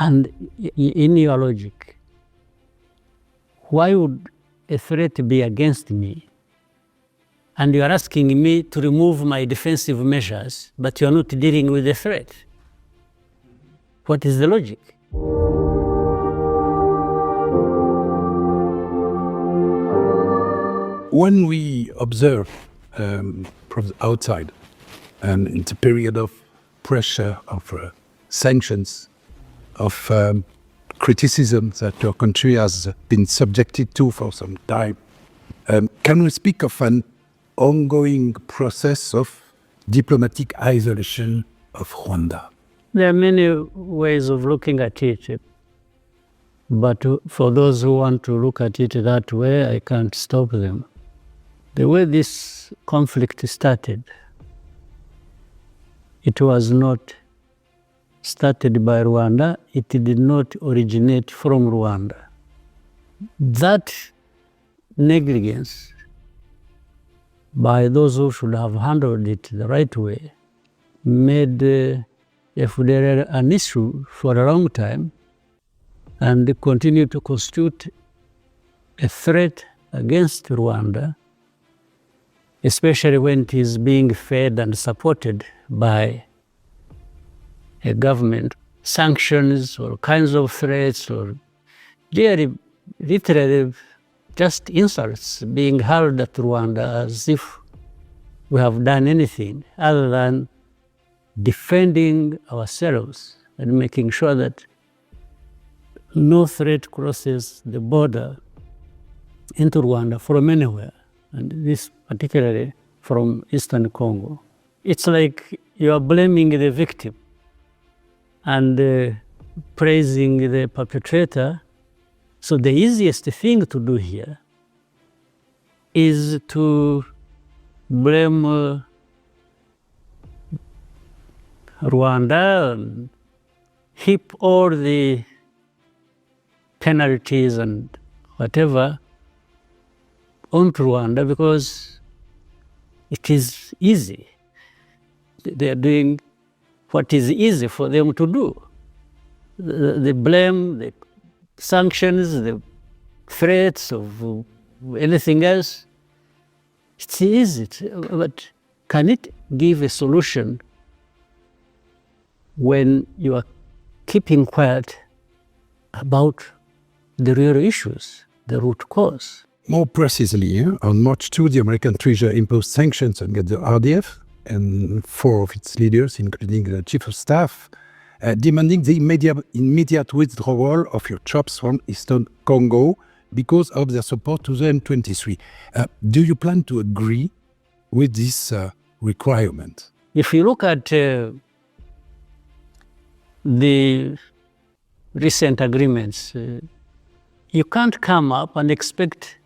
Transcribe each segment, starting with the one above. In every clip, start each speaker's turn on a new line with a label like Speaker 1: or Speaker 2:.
Speaker 1: And in your logic, why would a threat be against me? And you are asking me to remove my defensive measures, but you are not dealing with the threat. What is the logic?
Speaker 2: When we observe from the outside, and in the period of pressure, of sanctions, of criticism that your country has been subjected to for some time, can we speak of an ongoing process of diplomatic isolation of Rwanda?
Speaker 1: There are many ways of looking at it, but for those who want to look at it that way, I can't stop them. The way this conflict started, it was not started by Rwanda, it did not originate from Rwanda. That negligence by those who should have handled it the right way made Fdrl an issue for a long time and continued to constitute a threat against Rwanda, especially when it is being fed and supported by a government. Sanctions or kinds of threats or really literally just insults being hurled at Rwanda as if we have done anything other than defending ourselves and making sure that no threat crosses the border into Rwanda from anywhere, and this particularly from Eastern Congo. It's like you are blaming the victim and praising the perpetrator. So the easiest thing to do here is to blame Rwanda and heap all the penalties and whatever onto Rwanda because it is easy. They are doing what is easy for them to do. The blame, the sanctions, the threats of anything else, it's easy. But can it give a solution when you are keeping quiet about the real issues, the root cause?
Speaker 2: More precisely, on March 2, the American Treasury imposed sanctions against the RDF and 4 of its leaders, including the chief of staff, demanding the immediate withdrawal of your troops from Eastern Congo because of their support to the M23. Do you plan to agree with this requirement?
Speaker 1: If you look at the recent agreements, you can't come up and expect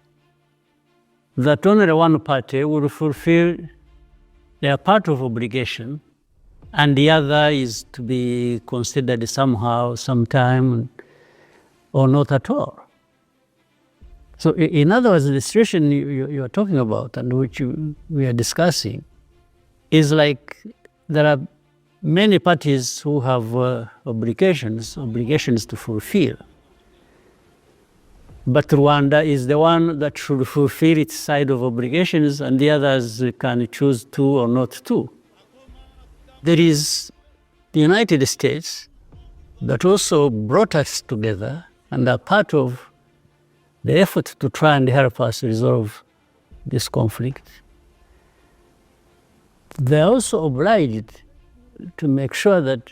Speaker 1: that only one party will fulfill their part of obligation and the other is to be considered somehow, sometime, or not at all. So in other words, the situation you are talking about and which we are discussing is like there are many parties who have obligations to fulfill. But Rwanda is the one that should fulfill its side of obligations and the others can choose to or not to. There is the United States that also brought us together and are part of the effort to try and help us resolve this conflict. They are also obliged to make sure that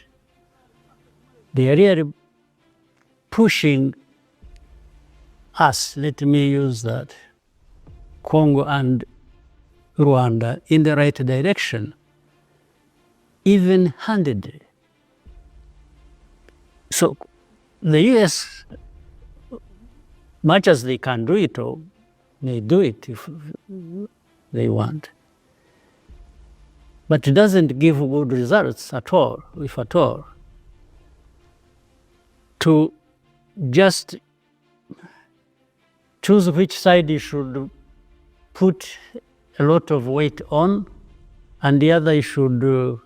Speaker 1: they are really pushing us, let me use that, Congo and Rwanda, in the right direction, even-handedly. So the US, much as they can do it, or may do it if they want, but it doesn't give good results at all, if at all, to just choose which side you should put a lot of weight on, and the other you should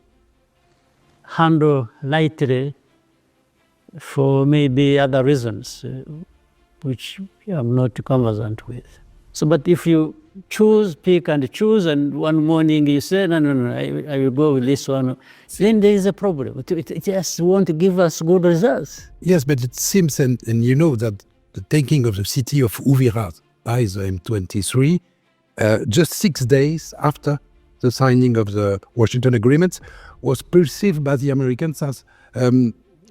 Speaker 1: handle lightly for maybe other reasons, which I'm not conversant with. So, but if you pick and choose, and one morning you say, no, I will go with this one, then there is a problem. It just won't give us good results.
Speaker 2: Yes, but it seems, and you know, that the taking of the city of Uvira by the M23, just 6 days after the signing of the Washington Agreement, was perceived by the Americans as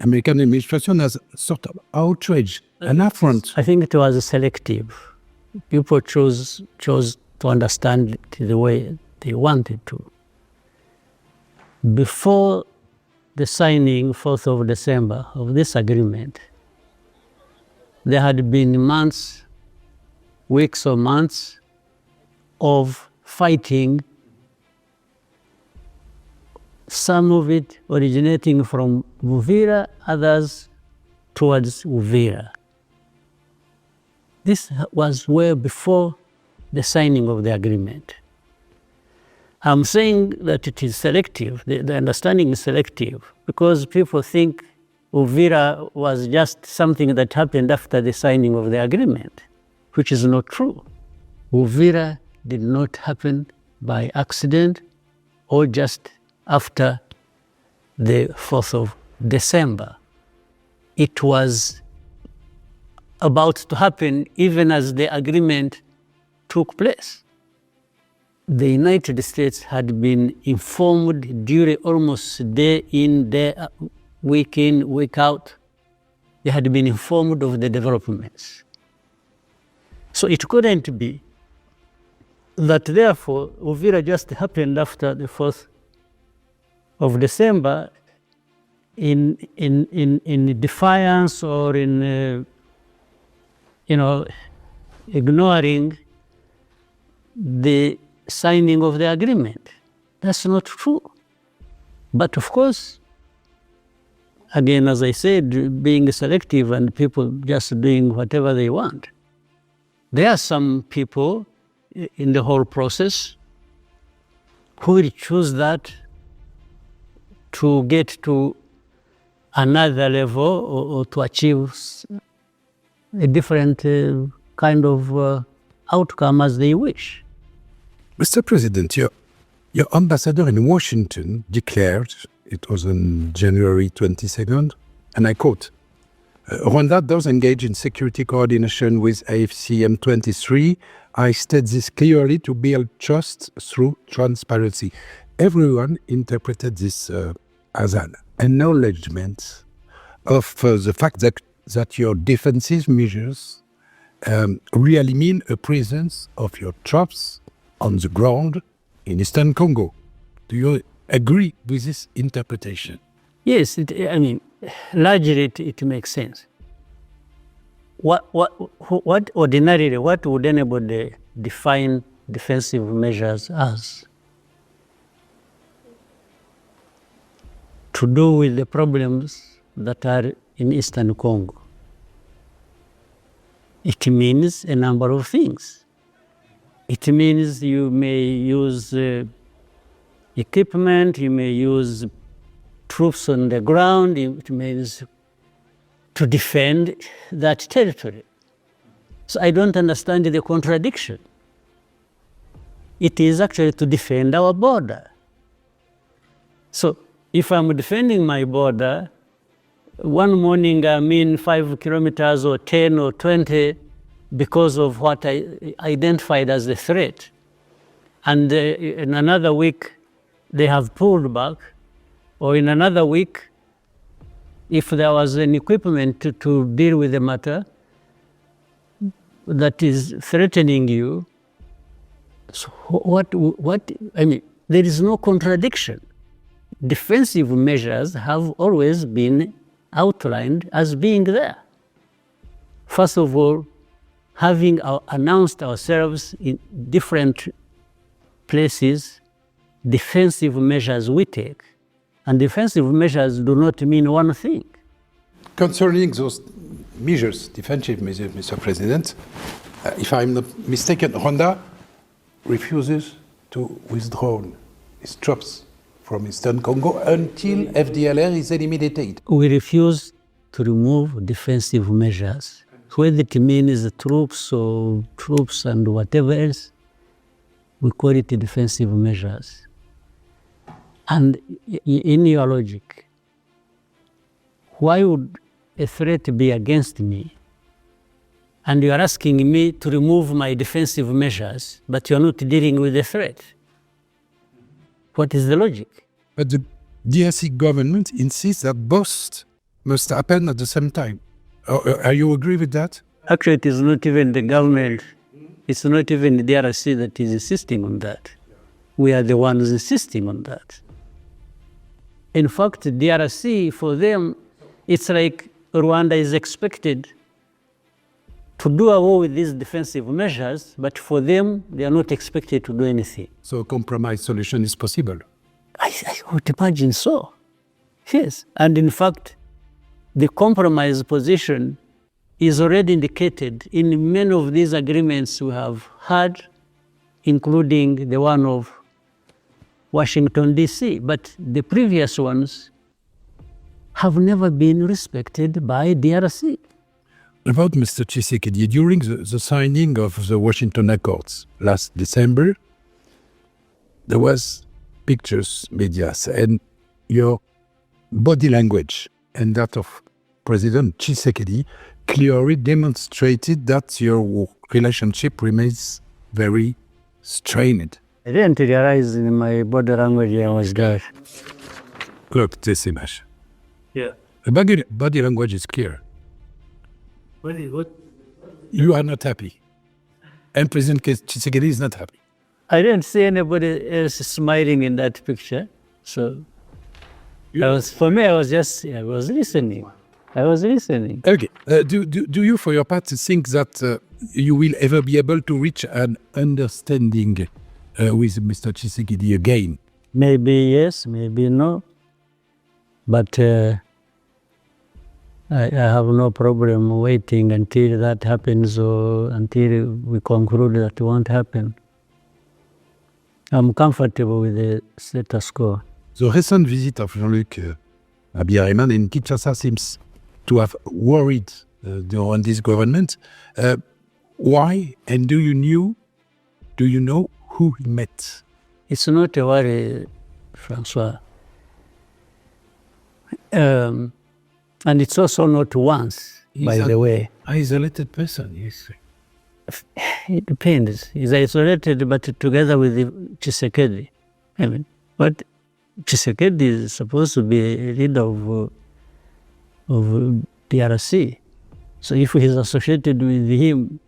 Speaker 2: American administration as a sort of outrage, an affront.
Speaker 1: I think it was selective. People chose to understand it the way they wanted to. Before the signing, 4th of December, of this agreement, there had been months, weeks or months of fighting, some of it originating from Uvira, others towards Uvira. This was way before the signing of the agreement. I'm saying that it is selective, the understanding is selective, because people think Uvira was just something that happened after the signing of the agreement, which is not true. Uvira did not happen by accident or just after the 4th of December. It was about to happen even as the agreement took place. The United States had been informed during almost day in, day out, week in, week out. They had been informed of the developments. So it couldn't be that therefore Uvira just happened after the 4th of December in defiance or in ignoring the signing of the agreement. That's not true. But of course, again, as I said, being selective and people just doing whatever they want. There are some people in the whole process who will choose that to get to another level or to achieve a different kind of outcome as they wish.
Speaker 2: Mr. President, your ambassador in Washington declared, it was on January 22nd, and I quote, Rwanda does engage in security coordination with AFC M23. I state this clearly to build trust through transparency. Everyone interpreted this as an acknowledgement of the fact that your defensive measures really mean a presence of your troops on the ground in Eastern Congo. Do you agree with this interpretation?
Speaker 1: Yes, largely it makes sense. What ordinarily, what would anybody define defensive measures as? To do with the problems that are in Eastern Congo. It means a number of things. It means you may use equipment, you may use troops on the ground, it means to defend that territory. So I don't understand the contradiction. It is actually to defend our border. So if I'm defending my border, one morning I'm in 5 kilometers or 10 or 20 because of what I identified as a threat. And in another week, they have pulled back, or in another week, if there was an equipment to deal with the matter that is threatening you, so there is no contradiction. Defensive measures have always been outlined as being there. First of all, having announced ourselves in different places, defensive measures we take. And defensive measures do not mean one thing.
Speaker 2: Concerning those measures, defensive measures, Mr. President, if I'm not mistaken, Rwanda refuses to withdraw its troops from Eastern Congo until FDLR is eliminated.
Speaker 1: We refuse to remove defensive measures. Whether it means troops or troops and whatever else, we call it defensive measures. And in your logic, why would a threat be against me? And you are asking me to remove my defensive measures, but you are not dealing with the threat. What is the logic?
Speaker 2: But the DRC government insists that both must happen at the same time. Are you agree with that?
Speaker 1: Actually, it is not even the government, it's not even the DRC that is insisting on that. We are the ones insisting on that. In fact, DRC, for them, it's like Rwanda is expected to do away with these defensive measures, but for them, they are not expected to do anything.
Speaker 2: So a compromise solution is possible?
Speaker 1: I would imagine so. Yes. And in fact, the compromise position is already indicated in many of these agreements we have had, including the one of Washington, D.C. But the previous ones have never been respected by DRC.
Speaker 2: About Mr. Tshisekedi, during the signing of the Washington Accords last December, there was pictures, medias, and your body language and that of President Tshisekedi clearly demonstrated that your relationship remains very strained.
Speaker 1: I didn't realize in my body language I was there.
Speaker 2: Look, this image.
Speaker 1: Yeah.
Speaker 2: The body language is clear.
Speaker 1: What?
Speaker 2: You are not happy. And President Tshisekedi is not happy.
Speaker 1: I didn't see anybody else smiling in that picture. So I was listening. I was listening.
Speaker 2: Okay. Do you, for your part, think that you will ever be able to reach an understanding with Mr. Tshisekedi again?
Speaker 1: Maybe yes, maybe no. But I have no problem waiting until that happens or until we conclude that it won't happen. I'm comfortable with the status quo.
Speaker 2: The recent visit of Jean-Luc Abiyarimana in Kinshasa seems to have worried on this government. Why? And do you know who he met?
Speaker 1: It's not a worry, Francois. And it's also not once, by the way.
Speaker 2: Isolated person, yes.
Speaker 1: It depends. He's isolated, but together with Tshisekedi. I mean, but Tshisekedi is supposed to be a leader of DRC. So if he's associated with him,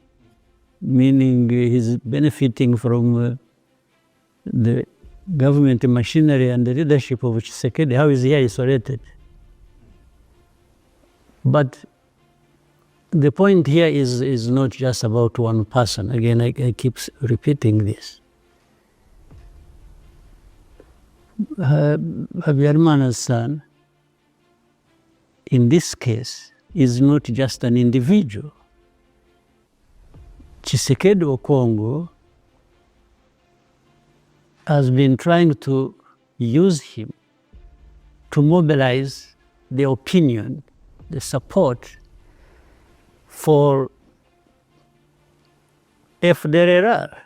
Speaker 1: meaning he's benefiting from the government machinery and the leadership of Tshisekedi, how is he isolated? But the point here is not just about one person. Again, I keep repeating this. Habyarimana's son, in this case, is not just an individual. Tshisekedi Okongo has been trying to use him to mobilize the opinion, the support for Fdrl.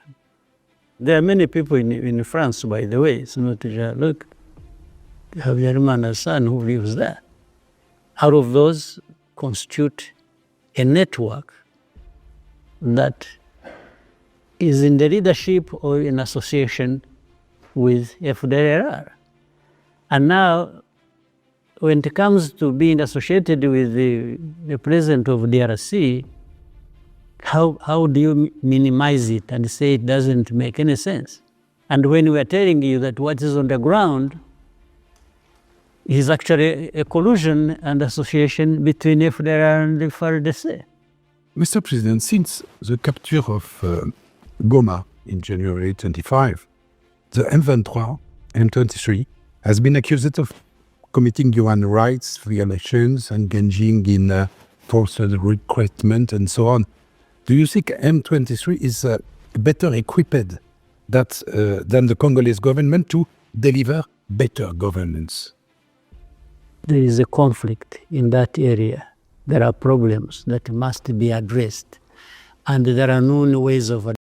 Speaker 1: There are many people in France, by the way. It's not just, look, Habyarimana's son who lives there. Out of those constitute a network that is in the leadership or in association with Fdrl. And now, when it comes to being associated with the president of DRC, how do you minimize it and say it doesn't make any sense? And when we are telling you that what is on the ground is actually a collusion and association between Fdrl and the FARDC.
Speaker 2: Mr. President, since the capture of Goma in January 25, the M23 has been accused of committing human rights violations, engaging in forced recruitment and so on. Do you think M23 is better equipped than the Congolese government to deliver better governance?
Speaker 1: There is a conflict in that area. there are problems that must be addressed, and there are known ways of